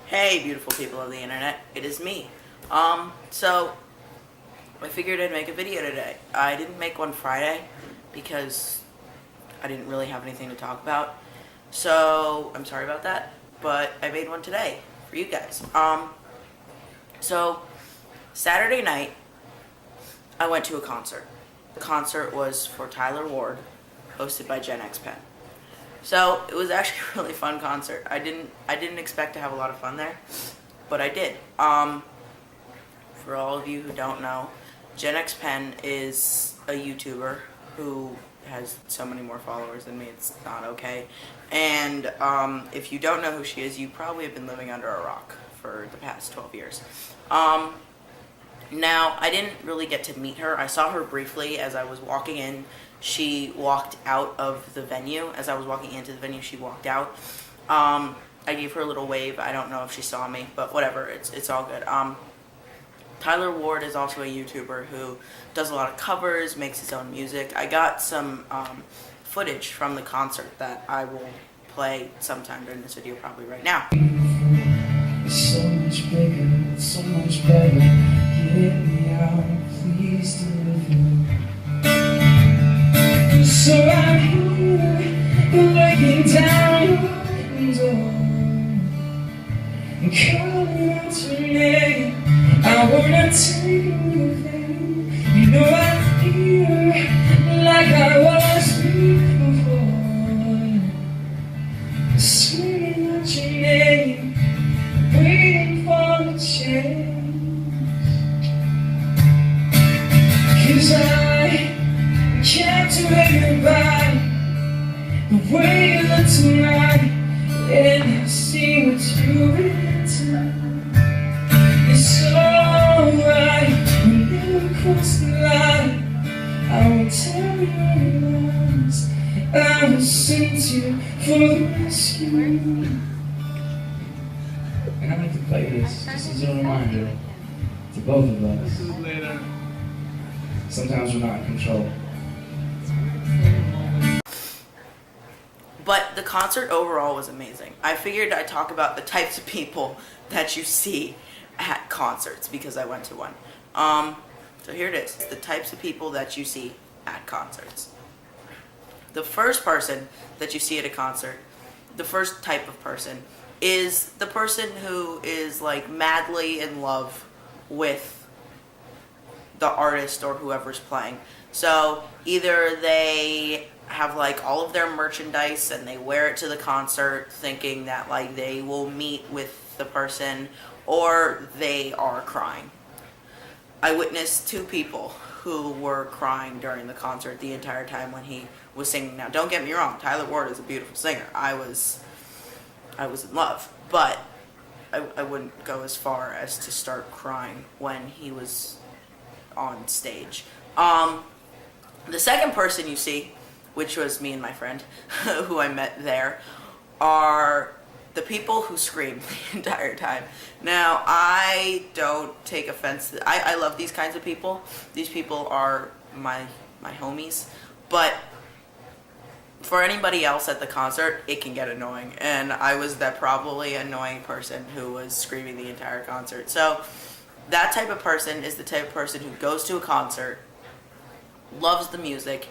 Hey, beautiful people of the internet, it is me. So I figured I'd make a video today. I didn't make one Friday because I didn't really have anything to talk about. So I'm sorry about that, but I made one today for you guys. So Saturday night, I went to a concert. The concert was for Tyler Ward, hosted by JennXPenn. So it was actually a really fun concert. I didn't expect to have a lot of fun there, but I did. For all of you who don't know, JennXPenn is a YouTuber who has so many more followers than me, it's not okay. And if you don't know who she is, you probably have been living under a rock for the past 12 years. Now, I didn't really get to meet her. I saw her briefly as I was walking in. She walked out of the venue. As I was walking into the venue, she walked out. I gave her a little wave. I don't know if she saw me, but whatever. It's all good. Tyler Ward is also a YouTuber who does a lot of covers, makes his own music. I got some footage from the concert that I will play sometime during this video, probably right now. It's so much bigger, it's so much better. Get me out, please deliver. So I'm here, breaking down your door, calling out your name. I wanna take you there. You know I'm here, like I was before, screaming out your name, waiting for the change. 'Cause I captivated by the way you look tonight, and I see what you've written. It's alright, we'll never cross the line. I will tell you your lies, I will send you for the rescue. And I'd like to play this just as a reminder to both of us. Sometimes we're not in control. But the concert overall was amazing. I figured I'd talk about the types of people that you see at concerts because I went to one. So here it is, the types of people that you see at concerts. The first person that you see at a concert, the first type of person, is the person who is like madly in love with the artist or whoever's playing. So either they have like all of their merchandise and they wear it to the concert thinking that like they will meet with the person, or they are crying. I witnessed two people who were crying during the concert the entire time when he was singing. Now don't get me wrong, Tyler Ward is a beautiful singer. I was in love, but I wouldn't go as far as to start crying when he was on stage. The second person you see, which was me and my friend who I met there, are the people who scream the entire time. Now, I don't take offense. I love these kinds of people. These people are my homies. But for anybody else at the concert, it can get annoying. And I was that probably annoying person who was screaming the entire concert. So that type of person is the type of person who goes to a concert, loves the music,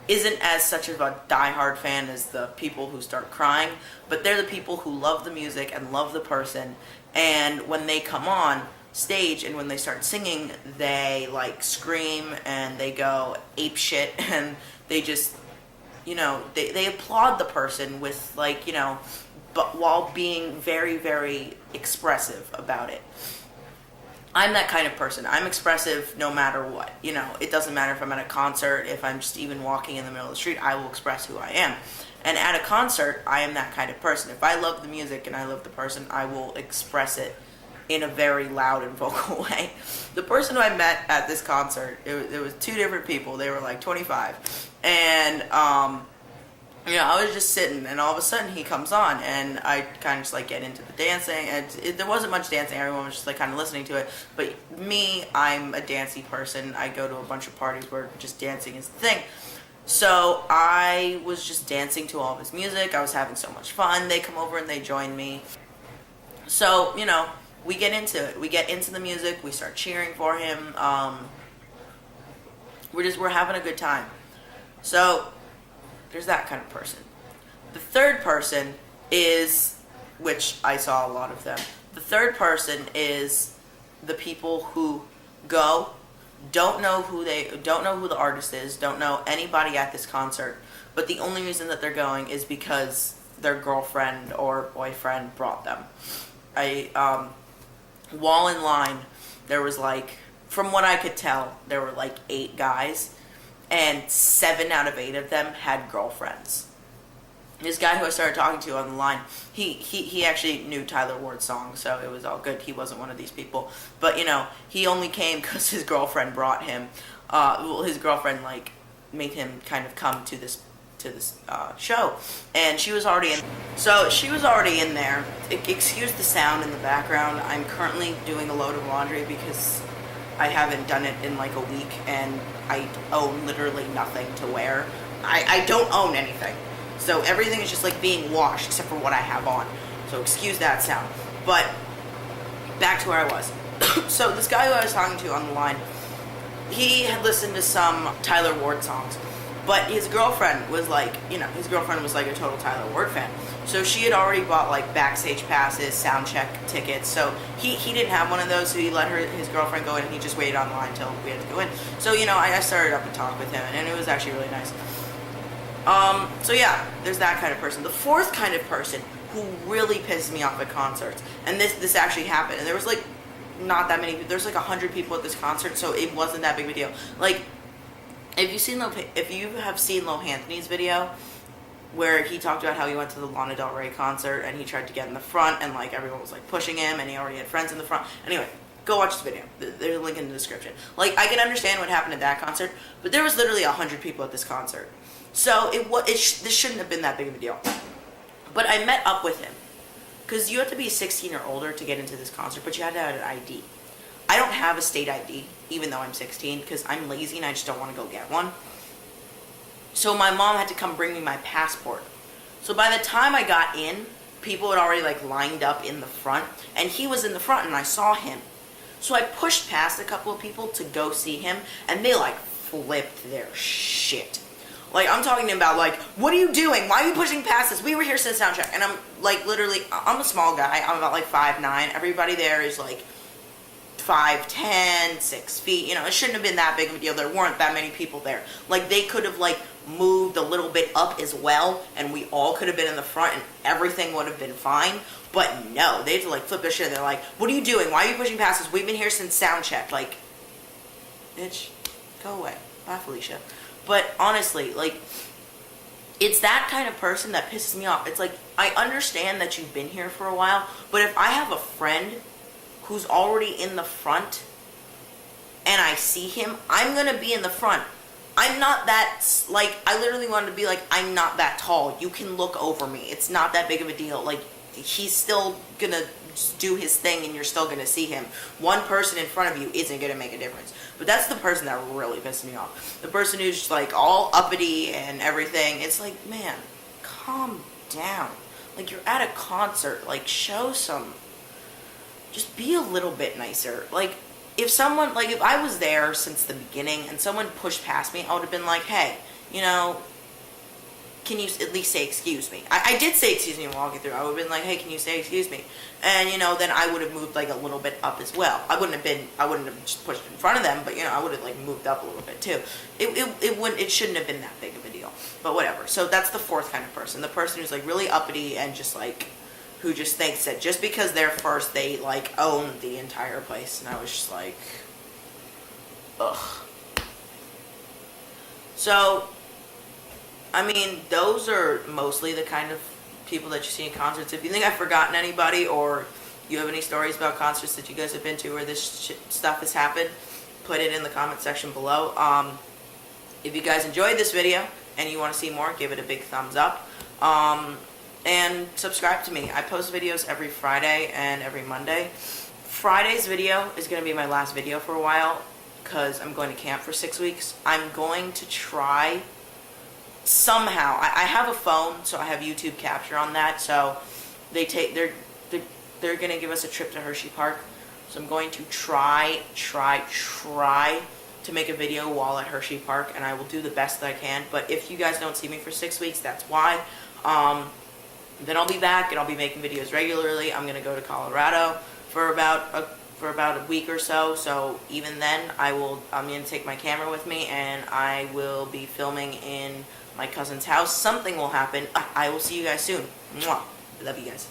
isn't as such of a diehard fan as the people who start crying, but they're the people who love the music and love the person, and when they come on stage and when they start singing, they like scream and they go ape shit, and they just, you know, they applaud the person with like, you know, but while being very, very expressive about it. I'm that kind of person. I'm expressive no matter what. You know, it doesn't matter if I'm at a concert, if I'm just even walking in the middle of the street, I will express who I am. And at a concert, I am that kind of person. If I love the music and I love the person, I will express it in a very loud and vocal way. The person who I met at this concert, it was two different people. They were like 25. And, you know, I was just sitting, and all of a sudden he comes on, and I kind of just like get into the dancing, and there wasn't much dancing, everyone was just like kind of listening to it, but me, I'm a dancey person. I go to a bunch of parties where just dancing is the thing. So I was just dancing to all of his music. I was having so much fun. They come over and they join me. So, you know, we get into it. We get into the music. We start cheering for him. We're having a good time. So, there's that kind of person. The third person is, which I saw a lot of them. The third person is the people who go, don't know who the artist is, don't know anybody at this concert, but the only reason that they're going is because their girlfriend or boyfriend brought them. While in line, there was like, from what I could tell, there were like 8 guys, and 7 out of 8 of them had girlfriends. This guy who I started talking to on the line, he actually knew Tyler Ward's song, so it was all good. He wasn't one of these people. But, you know, he only came because his girlfriend brought him. His girlfriend, like, made him kind of come to this show. And she was already in. So, she was already in there. Excuse the sound in the background. I'm currently doing a load of laundry because I haven't done it in like a week, and I own literally nothing to wear. I don't own anything. So everything is just like being washed except for what I have on. So excuse that sound. But back to where I was. So this guy who I was talking to on the line, he had listened to some Tyler Ward songs. But his girlfriend was like, you know, his girlfriend was like a total Tyler Ward fan. So she had already bought like backstage passes, sound check tickets. So he didn't have one of those, so he let his girlfriend go in, and he just waited on the line until we had to go in. So, you know, I started up and talked with him, and it was actually really nice. So yeah, there's that kind of person. The fourth kind of person who really pisses me off at concerts, and this actually happened, and there was like not that many people. There's like 100 people at this concert, so it wasn't that big of a deal. Like, if you have seen Lohanthony's video, where he talked about how he went to the Lana Del Rey concert and he tried to get in the front, and like everyone was like pushing him, and he already had friends in the front. Anyway, go watch the video. There's a link in the description. Like, I can understand what happened at that concert, but there was literally 100 people at this concert. So this shouldn't have been that big of a deal. But I met up with him, because you have to be 16 or older to get into this concert, but you had to have an ID. I don't have a state ID, even though I'm 16, because I'm lazy and I just don't want to go get one. So my mom had to come bring me my passport. So by the time I got in, people had already like lined up in the front, and he was in the front, and I saw him. So I pushed past a couple of people to go see him, and they like flipped their shit. Like, I'm talking about, like, what are you doing? Why are you pushing past us? We were here since soundcheck. And I'm, like, literally, I'm a small guy. I'm about, like, 5'9". Everybody there is, like, 5'10", 6 feet. You know, it shouldn't have been that big of a deal. There weren't that many people there. Like, they could have, like, moved a little bit up as well, and we all could have been in the front, and everything would have been fine. But no, they had to, like, flip their shit. They're like, what are you doing? Why are you pushing past us? We've been here since soundcheck. Like, bitch, go away. Bye, Felicia. But honestly, like, it's that kind of person that pisses me off. It's like, I understand that you've been here for a while, but if I have a friend who's already in the front and I see him, I'm going to be in the front. I'm not that, like, I literally wanted to be like, I'm not that tall. You can look over me. It's not that big of a deal. Like, he's still going to do his thing, and you're still going to see him. One person in front of you isn't going to make a difference. But that's the person that really pissed me off. The person who's just like all uppity and everything. It's like, man, calm down. Like, you're at a concert. Like, show some, just be a little bit nicer. Like, if I was there since the beginning and someone pushed past me, I would have been like, hey, you know, can you at least say excuse me? I did say excuse me walking through. I would have been like, hey, can you say excuse me? And, you know, then I would have moved like a little bit up as well. I wouldn't have just pushed in front of them, but, you know, I would have like moved up a little bit too. It shouldn't have been that big of a deal, but whatever. So that's the fourth kind of person. The person who's like really uppity and just like, who just thinks that just because they're first, they like own the entire place. And I was just like, ugh. So, I mean, those are mostly the kind of people that you see in concerts. If you think I've forgotten anybody, or you have any stories about concerts that you guys have been to where this stuff has happened, put it in the comment section below. If you guys enjoyed this video and you want to see more, give it a big thumbs up. And subscribe to me. I post videos every Friday and every Monday. Friday's video is going to be my last video for a while, because I'm going to camp for 6 weeks. I'm going to try somehow. I have a phone, so I have YouTube capture on that. So they're they're gonna give us a trip to Hershey Park. So I'm going to try to make a video while at Hershey Park, and I will do the best that I can. But if you guys don't see me for 6 weeks, that's why. Then I'll be back and I'll be making videos regularly. I'm gonna go to Colorado for about a week or so. So even then, I'm gonna take my camera with me, and I will be filming in my cousin's house. Something will happen. I will see you guys soon. Mwah. Love you guys.